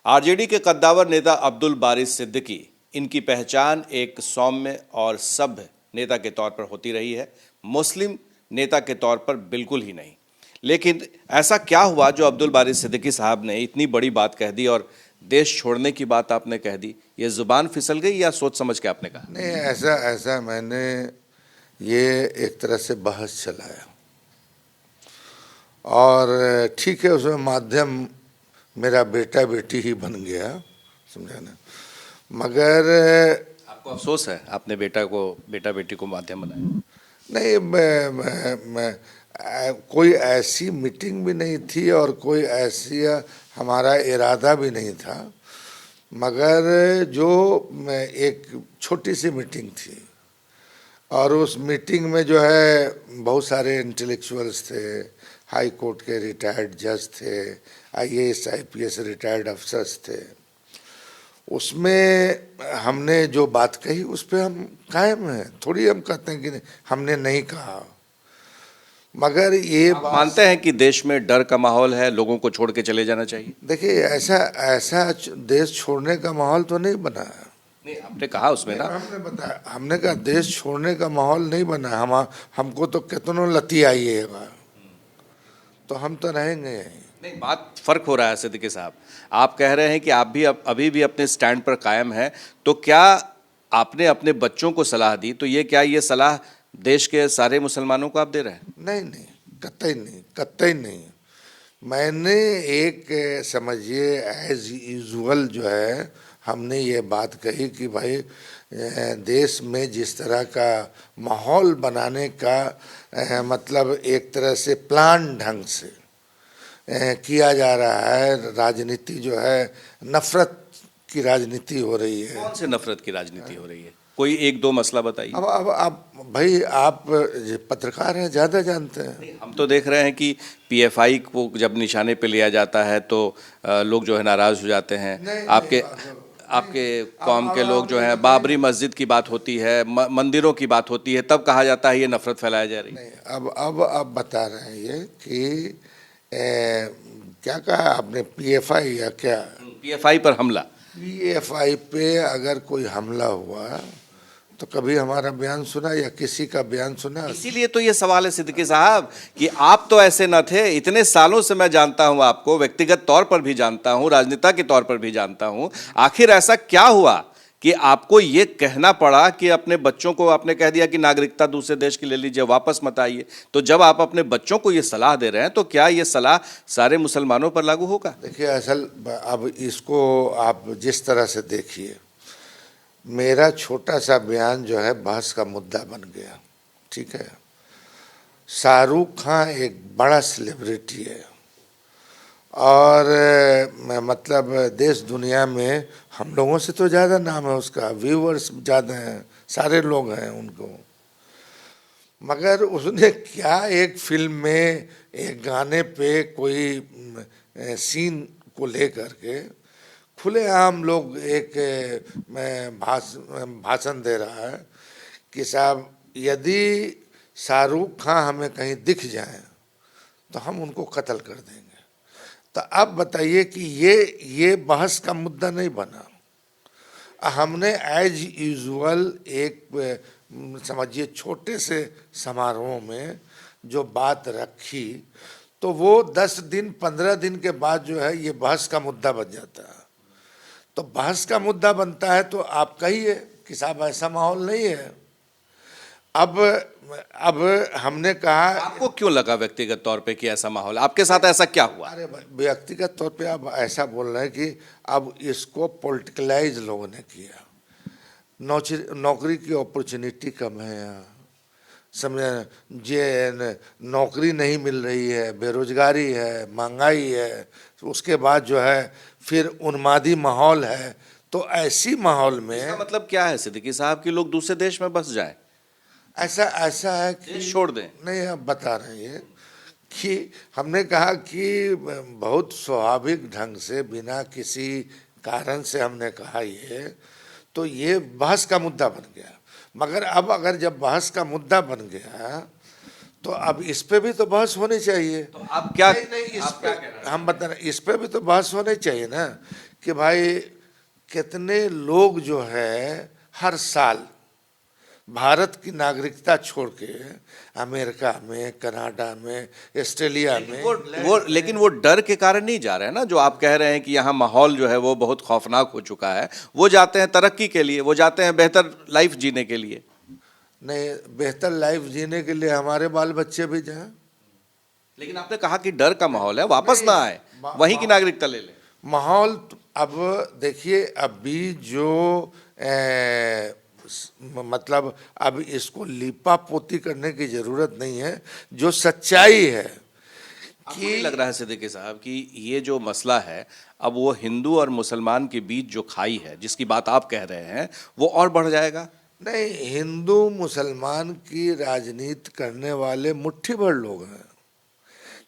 RJD के कद्दावर नेता अब्दुल बारी सिद्दीकी, इनकी पहचान एक सौम्य और सभ्य नेता के तौर पर होती रही है, मुस्लिम नेता के तौर पर बिल्कुल ही नहीं। लेकिन ऐसा क्या हुआ जो अब्दुल बारी सिद्दीकी साहब ने इतनी बड़ी बात कह दी और देश छोड़ने की बात आपने कह दी? ये जुबान फिसल गई या सोच समझ के आपने कहा? नहीं, ऐसा मैंने ये एक तरह से बहस चलाया और ठीक है, उसमें माध्यम मेरा बेटा बेटी ही बन गया, समझा ना। मगर आपको अफसोस है आपने बेटा बेटी को माध्यम बनाया? नहीं, कोई ऐसी मीटिंग भी नहीं थी और कोई ऐसी हमारा इरादा भी नहीं था। मगर जो एक छोटी सी मीटिंग थी और उस मीटिंग में जो है बहुत सारे इंटेलेक्चुअल्स थे, हाई कोर्ट के रिटायर्ड जज थे, आईएएस आईपीएस रिटायर्ड अफसर्स थे। उसमें हमने जो बात कही उस पर हम कायम हैं, थोड़ी हम कहते हैं कि हमने नहीं कहा। मगर ये मानते हैं कि देश में डर का माहौल है, लोगों को छोड़ के चले जाना चाहिए? देखिए, ऐसा देश छोड़ने का माहौल तो नहीं बना है। नहीं, आपने कहा उसमें ना, हमने कहा देश छोड़ने का माहौल नहीं बना। हमको तो कितनों लती आई है, तो हम तो रहेंगे। नहीं, बात फर्क हो रहा है सिद्दीकी साहब। आप कह रहे हैं कि आप भी अभी भी अपने स्टैंड पर कायम हैं, तो क्या आपने अपने बच्चों को सलाह दी? तो ये सलाह देश के सारे मुसलमानों को आप दे रहे हैं? नहीं, कतई नहीं। मैंने एक समझिए एज यूजुअल जो है हमने ये बात कही कि भाई देश में जिस तरह का माहौल बनाने का मतलब एक तरह से प्लान ढंग से किया जा रहा है, राजनीति जो है नफरत की राजनीति हो रही है। कौन से नफरत की राजनीति हो रही है? कोई एक दो मसला बताइए। अब भाई आप पत्रकार हैं, ज़्यादा जानते हैं। हम तो देख रहे हैं कि पीएफआई को जब निशाने पे लिया जाता है तो लोग जो है नाराज हो जाते हैं। आपके कौम के लोग जो हैं, बाबरी मस्जिद की बात होती है, मंदिरों की बात होती है, तब कहा जाता है ये नफरत फैलाया जा रही है। नहीं, अब बता रहे हैं ये कि क्या कहा आपने, पीएफआई या क्या? पीएफआई पर हमला। पीएफआई पे अगर कोई हमला हुआ तो कभी हमारा बयान सुना या किसी का बयान सुना? इसीलिए तो ये सवाल है सिद्दीकी साहब कि आप तो ऐसे न थे। इतने सालों से मैं जानता हूं आपको, व्यक्तिगत तौर पर भी जानता हूं, राजनेता के तौर पर भी जानता हूं। आखिर ऐसा क्या हुआ कि आपको ये कहना पड़ा कि अपने बच्चों को आपने कह दिया कि नागरिकता दूसरे देश की ले लीजिए, वापस मत आइए? तो जब आप अपने बच्चों को ये सलाह दे रहे हैं तो क्या ये सलाह सारे मुसलमानों पर लागू होगा? देखिए, असल अब इसको आप जिस तरह से देखिए, मेरा छोटा सा बयान जो है बहस का मुद्दा बन गया, ठीक है। शाहरुख खान एक बड़ा सेलिब्रिटी है और मतलब देश दुनिया में हम लोगों से तो ज़्यादा नाम है उसका, व्यूअर्स ज़्यादा हैं, सारे लोग हैं उनको। मगर उसने क्या एक फिल्म में एक गाने पे कोई सीन को लेकर के खुलेआम लोग एक भाषण दे रहा है कि साहब यदि शाहरुख खान हमें कहीं दिख जाए तो हम उनको कत्ल कर देंगे। तो अब बताइए कि ये बहस का मुद्दा नहीं बना। हमने एज यूजुअल एक समझिए छोटे से समारोह में जो बात रखी तो वो 10 दिन 15 दिन के बाद जो है ये बहस का मुद्दा बन जाता है। तो बहस का मुद्दा बनता है तो आप कहिए कि साहब ऐसा माहौल नहीं है। अब हमने कहा, आपको क्यों लगा व्यक्तिगत तौर पे कि ऐसा माहौल? आपके साथ ऐसा क्या हुआ? अरे व्यक्तिगत तौर पे आप ऐसा बोल रहे हैं कि अब इसको पॉलिटिकलाइज लोगों ने किया। नौकरी की अपॉर्चुनिटी कम है यहाँ, समझे, जे नौकरी नहीं मिल रही है, बेरोजगारी है, महंगाई है, उसके बाद जो है फिर उन्मादी माहौल है। तो ऐसी माहौल में इसका मतलब क्या है सिद्दीकी साहब कि लोग दूसरे देश में बस जाएं? ऐसा है कि छोड़ दें? नहीं, आप बता रहे हैं कि हमने कहा कि बहुत स्वाभाविक ढंग से बिना किसी कारण से हमने कहा ये, तो ये बहस का मुद्दा बन गया। मगर अब अगर जब बहस का मुद्दा बन गया तो अब इस पे भी तो बहस होनी चाहिए। तो आप क्या नहीं, हम बता रहे इस पे भी तो बहस होनी चाहिए ना कि भाई कितने लोग जो है हर साल भारत की नागरिकता छोड़ के अमेरिका में, कनाडा में, ऑस्ट्रेलिया में, लेकिन वो डर के कारण नहीं जा रहे हैं ना, जो आप कह रहे हैं कि यहाँ माहौल जो है वो बहुत खौफनाक हो चुका है। वो जाते हैं तरक्की के लिए, वो जाते हैं बेहतर लाइफ जीने के लिए। नहीं, बेहतर लाइफ जीने के लिए हमारे बाल बच्चे भी जाएं। लेकिन आपने कहा कि डर का माहौल है, वापस ना आए, वहीं की नागरिकता ले लें। माहौल अब देखिए, अभी जो मतलब अब इसको लीपा पोती करने की जरूरत नहीं है। जो सच्चाई है आपको नहीं लग रहा है सिद्दीकी साहब कि ये जो मसला है, अब वो हिंदू और मुसलमान के बीच जो खाई है जिसकी बात आप कह रहे हैं, वो और बढ़ जाएगा? नहीं, हिंदू मुसलमान की राजनीति करने वाले मुट्ठी भर लोग हैं।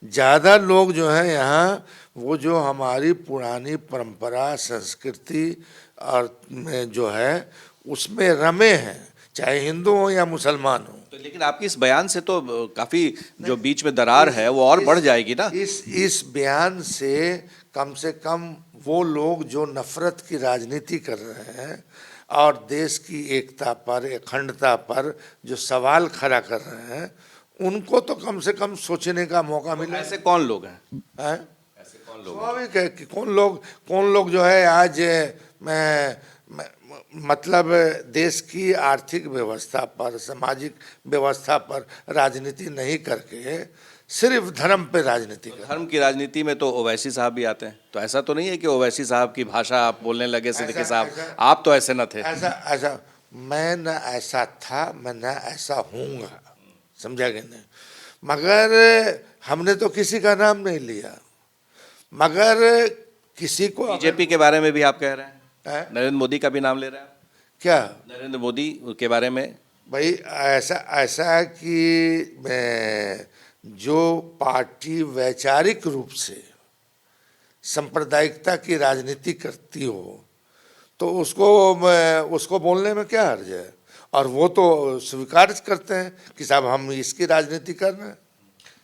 ज़्यादा लोग जो हैं यहाँ, वो जो हमारी पुरानी परंपरा, संस्कृति और में जो है उसमें रमे हैं, चाहे हिंदू हो या मुसलमान हो। तो लेकिन आपकी इस बयान से तो काफी जो बीच में दरार है वो और बढ़ जाएगी ना। इस बयान से कम वो लोग जो नफरत की राजनीति कर रहे हैं और देश की एकता पर, अखंडता पर जो सवाल खड़ा कर रहे हैं, उनको तो कम से कम सोचने का मौका मिले। ऐसे कौन लोग हैं? ऐसे कौन लोग? स्वाभाविक है कि कौन लोग जो है आज मतलब देश की आर्थिक व्यवस्था पर, सामाजिक व्यवस्था पर राजनीति नहीं करके सिर्फ धर्म पे राजनीति कर। धर्म की राजनीति में तो ओवैसी साहब भी आते हैं, तो ऐसा तो नहीं है कि ओवैसी साहब की भाषा आप बोलने लगे सिद्दीकी साहब? आप तो ऐसे न थे। ऐसा मैं न ऐसा था, मैं न ऐसा हूँगा, समझा गया नहीं। मगर हमने तो किसी का नाम नहीं लिया, मगर किसी को बीजेपी के बारे में भी आप कह रहे हैं, नरेंद्र मोदी का भी नाम ले रहे हैं क्या? नरेंद्र मोदी के बारे में भाई ऐसा है कि जो पार्टी वैचारिक रूप से सांप्रदायिकता की राजनीति करती हो तो उसको बोलने में क्या हर्ज है? और वो तो स्वीकार करते हैं कि साहब हम इसकी राजनीति कर रहे हैं।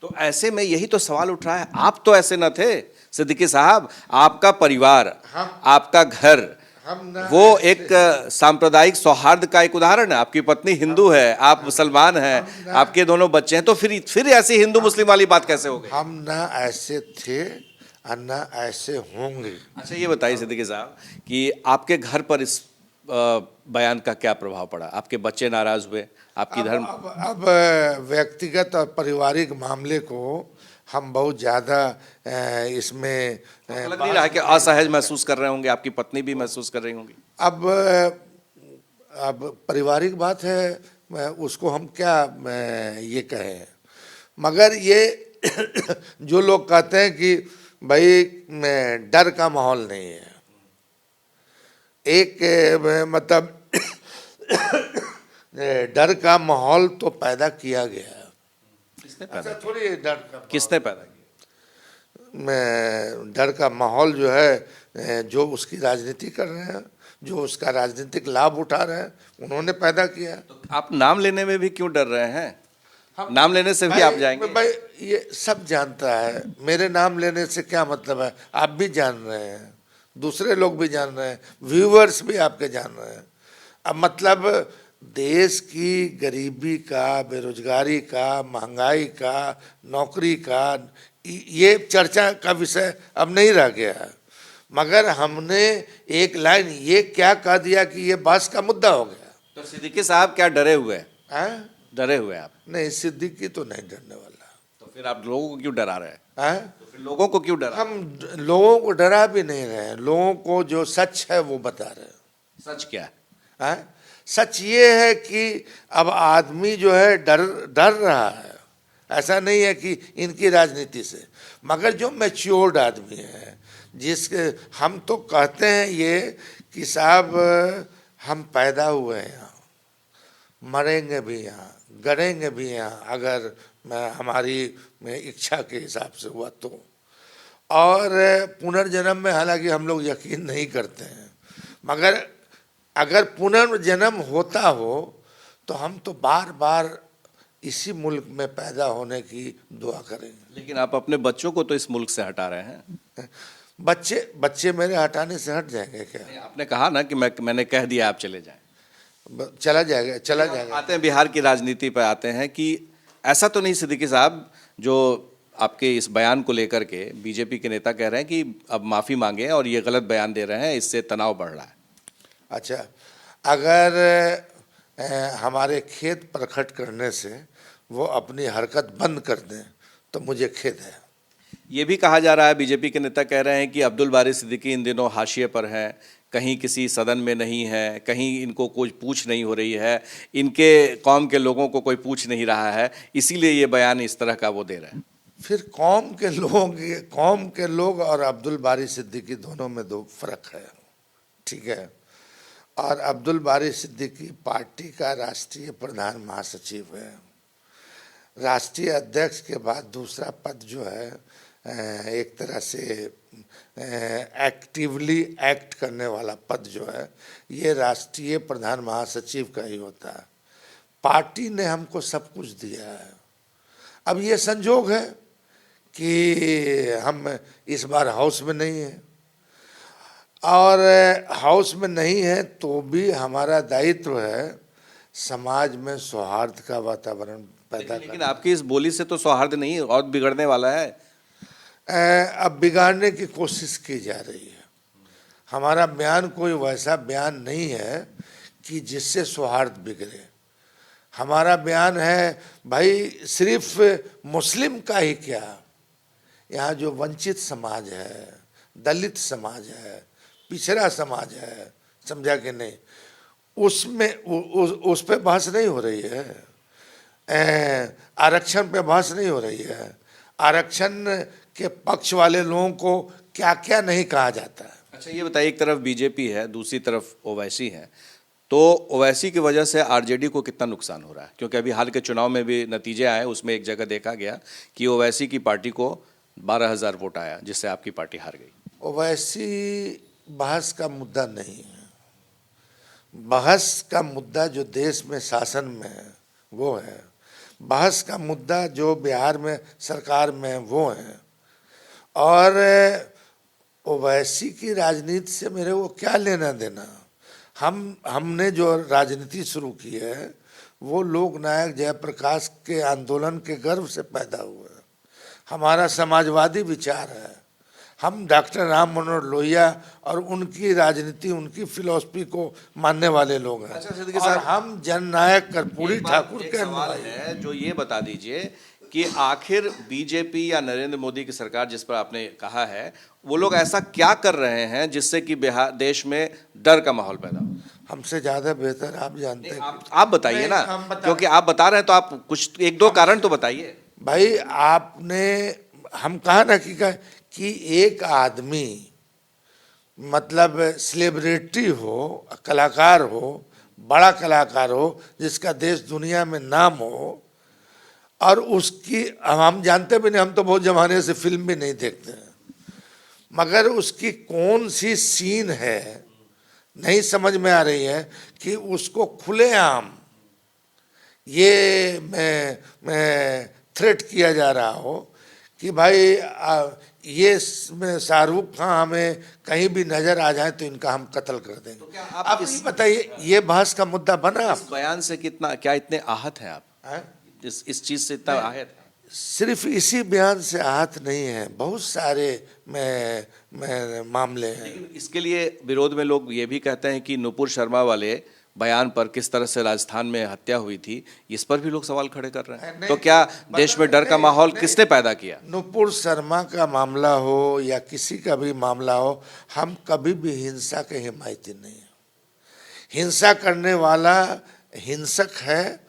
तो ऐसे में यही तो सवाल उठ रहा है, आप तो ऐसे न थे सिद्दीकी साहब। आपका परिवार, आपका घर, वो एक सांप्रदायिक सौहार्द का एक उदाहरण है। आपकी पत्नी हिंदू है, आप मुसलमान हैं, आपके दोनों बच्चे हैं, तो फिर ऐसी हिंदू मुस्लिम वाली बात कैसे हो गई? हम ना ऐसे थे और ना ऐसे होंगे। अच्छा, ये बताइए सिद्दीकी साहब कि आपके घर पर इस बयान का क्या प्रभाव पड़ा? आपके बच्चे नाराज हुए? आपकी धर्म अब व्यक्तिगत और पारिवारिक मामले को हम बहुत ज़्यादा इसमें लग नहीं रहा है कि असहज महसूस कर रहे होंगे? आपकी पत्नी भी महसूस कर रही होंगी। अब पारिवारिक बात है, उसको हम क्या ये कहें। मगर ये जो लोग कहते हैं कि भाई डर का माहौल नहीं है, एक मतलब डर का माहौल तो पैदा किया गया है। किसने पैदा थोड़ी डर का किसने पैदा किया? डर का माहौल जो है, जो उसकी राजनीति कर रहे हैं, जो उसका राजनीतिक लाभ उठा रहे हैं, उन्होंने पैदा किया। तो आप नाम लेने में भी क्यों डर रहे हैं? नाम लेने से भी आप जाएंगे? भाई ये सब जानता है, मेरे नाम लेने से क्या मतलब है? आप भी जान रहे हैं, दूसरे लोग भी जान रहे हैं, व्यूअर्स भी आपके जान रहे हैं। अब मतलब देश की गरीबी का, बेरोजगारी का, महंगाई का, नौकरी का, ये चर्चा का विषय अब नहीं रह गया है। मगर हमने एक लाइन ये क्या कह दिया कि ये बहस का मुद्दा हो गया। तो सिद्दीकी साहब क्या डरे हुए हैं? डरे हुए आप? नहीं, सिद्दीकी तो नहीं डरने वाला। तो फिर आप लोगों को क्यों डरा रहे हैं? तो फिर लोगों को क्यों डरा? हम लोगों को डरा भी नहीं रहे हैं, लोगों को जो सच है वो बता रहे हैं। सच क्या है? सच ये है कि अब आदमी जो है डर रहा है। ऐसा नहीं है कि इनकी राजनीति से, मगर जो मैच्योर्ड आदमी है, जिसके हम तो कहते हैं ये कि साहब हम पैदा हुए हैं यहाँ, मरेंगे भी यहाँ, गड़ेंगे भी यहाँ, अगर हमारी इच्छा के हिसाब से हुआ तो। और पुनर्जन्म में हालांकि हम लोग यकीन नहीं करते हैं, मगर अगर पुनर्जन्म होता हो तो हम तो बार बार इसी मुल्क में पैदा होने की दुआ करेंगे। लेकिन आप अपने बच्चों को तो इस मुल्क से हटा रहे हैं। बच्चे बच्चे मेरे हटाने से हट जाएंगे क्या? आपने कहा ना कि मैंने कह दिया आप चले जाएं। चला जाएगा, चला जाएगा। आते हैं बिहार की राजनीति पर आते हैं कि ऐसा तो नहीं सिद्दीकी साहब, जो आपके इस बयान को लेकर के बीजेपी के नेता कह रहे हैं कि अब माफ़ी मांगे और ये गलत बयान दे रहे हैं, इससे तनाव बढ़ रहा है। अच्छा, अगर हमारे खेद प्रकट करने से वो अपनी हरकत बंद कर दें तो मुझे खेद है। ये भी कहा जा रहा है, बीजेपी के नेता कह रहे हैं कि अब्दुल बारी सिद्दीकी इन दिनों हाशिए पर हैं, कहीं किसी सदन में नहीं है, कहीं इनको कोई पूछ नहीं हो रही है, इनके कौम के लोगों को कोई पूछ नहीं रहा है, इसीलिए ये बयान इस तरह का वो दे रहे हैं। फिर कौम के लोग और अब्दुल बारी सिद्दीकी दोनों में दो फर्क है, ठीक है। और अब्दुल बारी सिद्दीकी पार्टी का राष्ट्रीय प्रधान महासचिव है। राष्ट्रीय अध्यक्ष के बाद दूसरा पद जो है एक तरह से एक्टिवली एक्ट करने वाला पद जो है, ये राष्ट्रीय प्रधान महासचिव का ही होता है। पार्टी ने हमको सब कुछ दिया है। अब ये संजोग है कि हम इस बार हाउस में नहीं हैं, और हाउस में नहीं है तो भी हमारा दायित्व है समाज में सौहार्द का वातावरण पैदा लेकिन आपकी इस बोली से तो सौहार्द नहीं और बिगड़ने वाला है। अब बिगाड़ने की कोशिश की जा रही है। हमारा बयान कोई वैसा बयान नहीं है कि जिससे सौहार्द बिगड़े। हमारा बयान है भाई सिर्फ मुस्लिम का ही क्या, यहाँ जो वंचित समाज है, दलित समाज है, पिछड़ा समाज है, समझा कि नहीं, उसमें उस पे बहस नहीं हो रही है। आरक्षण पे बहस नहीं हो रही है। आरक्षण के पक्ष वाले लोगों को क्या क्या नहीं कहा जाता है। अच्छा ये बताइए, एक तरफ बीजेपी है, दूसरी तरफ ओवैसी है, तो ओवैसी की वजह से आरजेडी को कितना नुकसान हो रहा है? क्योंकि अभी हाल के चुनाव में भी नतीजे आए, उसमें एक जगह देखा गया कि ओवैसी की पार्टी को 12,000 वोट आया, जिससे आपकी पार्टी हार गई। ओवैसी बहस का मुद्दा नहीं है। बहस का मुद्दा जो देश में शासन में है वो है। बहस का मुद्दा जो बिहार में सरकार में है वो है। और ओवैसी की राजनीति से मेरे को क्या लेना देना। हमने जो राजनीति शुरू की है वो लोक नायक जयप्रकाश के आंदोलन के गर्व से पैदा हुआ है। हमारा समाजवादी विचार है। हम डॉक्टर राम मनोहर लोहिया और उनकी राजनीति, उनकी फिलॉसफी को मानने वाले लोग हैं। अच्छा, और हम जननायक कर्पूरी ठाकुर के सवाल है जो ये बता दीजिए कि आखिर बीजेपी या नरेंद्र मोदी की सरकार, जिस पर आपने कहा है, वो लोग ऐसा क्या कर रहे हैं जिससे कि बिहार देश में डर का माहौल पैदा हो? हमसे ज्यादा बेहतर आप जानते हैं। आप बताइए ना, क्योंकि आप बता रहे हैं तो आप कुछ एक दो कारण तो बताइए। भाई आपने, हम कहा ना कि एक आदमी मतलब सेलिब्रिटी हो, कलाकार हो, बड़ा कलाकार हो, जिसका देश दुनिया में नाम हो, और उसकी हम जानते भी नहीं, हम तो बहुत जमाने से फिल्म भी नहीं देखते हैं, मगर उसकी कौन सी सीन है नहीं समझ में आ रही है कि उसको खुलेआम ये मैं थ्रेट किया जा रहा हो कि भाई ये शाहरुख खान हमें कहीं भी नजर आ जाए तो इनका हम कत्ल कर देंगे। तो क्या आप अब ये बताइए, ये बहस का मुद्दा बना? इस बयान से कितना, क्या इतने आहत हैं आप? इस चीज से इतना आहत है? सिर्फ इसी बयान से आहत नहीं है, बहुत सारे मामले हैं। लेकिन इसके लिए विरोध में लोग ये भी कहते हैं कि नुपुर शर्मा वाले बयान पर, किस तरह से राजस्थान में हत्या हुई थी, इस पर भी लोग सवाल खड़े कर रहे हैं। तो क्या देश में डर का माहौल किसने पैदा किया? नुपुर शर्मा का मामला हो या किसी का भी मामला हो, हम कभी भी हिंसा के हिमायती नहीं है। हिंसा करने वाला हिंसक है,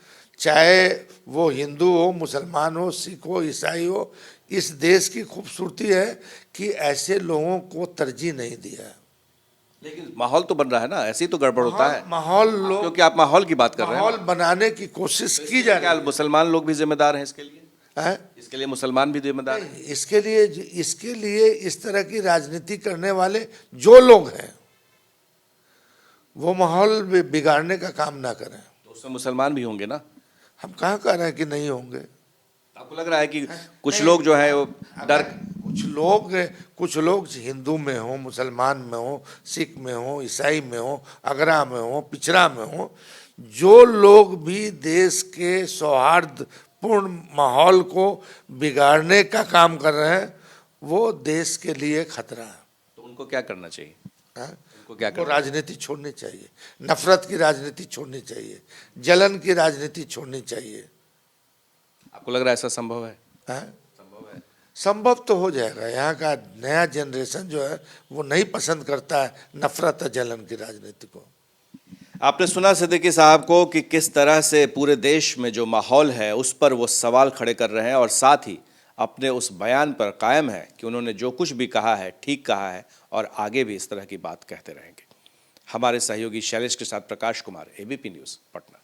चाहे वो हिंदू हो, मुसलमान हो, सिख हो, ईसाई हो। इस देश की खूबसूरती है कि ऐसे लोगों को तरजीह नहीं दिया। लेकिन माहौल तो बन रहा है ना, ऐसे ही तो गड़बड़ होता है माहौल लोग, क्योंकि आप माहौल की बात कर रहे हैं। माहौल बनाने की कोशिश की जा रही है। मुसलमान लोग भी जिम्मेदार हैं इसके लिए? है? इसके लिए मुसलमान भी जिम्मेदार हैं? इसके लिए इस तरह की राजनीति करने वाले जो लोग हैं वो माहौल बिगाड़ने का काम ना करें। तो उसमें मुसलमान भी होंगे ना? हम कहाँ कह रहे हैं कि नहीं होंगे। आपको लग रहा है कि कुछ लोग जो है वो डर, कुछ लोग हिंदू में हो, मुसलमान में हो, सिख में हो, ईसाई में हो, अगरा में हो, पिछड़ा में हो, जो लोग भी देश के सौहार्दपूर्ण माहौल को बिगाड़ने का काम कर रहे हैं वो देश के लिए खतरा है। तो उनको क्या करना चाहिए? हाँ? उनको क्या उनको करना राजनीति छोड़नी चाहिए, नफरत की राजनीति छोड़नी चाहिए, जलन की राजनीति छोड़नी चाहिए। आपको लग रहा है ऐसा संभव है? हाँ? संभव है। संभव तो हो जाएगा। यहाँ का नया जनरेशन जो है वो नहीं पसंद करता है नफरत और जलन की राजनीति को। आपने सुना सिद्दीकी साहब को कि किस तरह से पूरे देश में जो माहौल है उस पर वो सवाल खड़े कर रहे हैं और साथ ही अपने उस बयान पर कायम है कि उन्होंने जो कुछ भी कहा है ठीक कहा है और आगे भी इस तरह की बात कहते रहेंगे। हमारे सहयोगी शैलेश के साथ प्रकाश कुमार, एबीपी न्यूज़, पटना।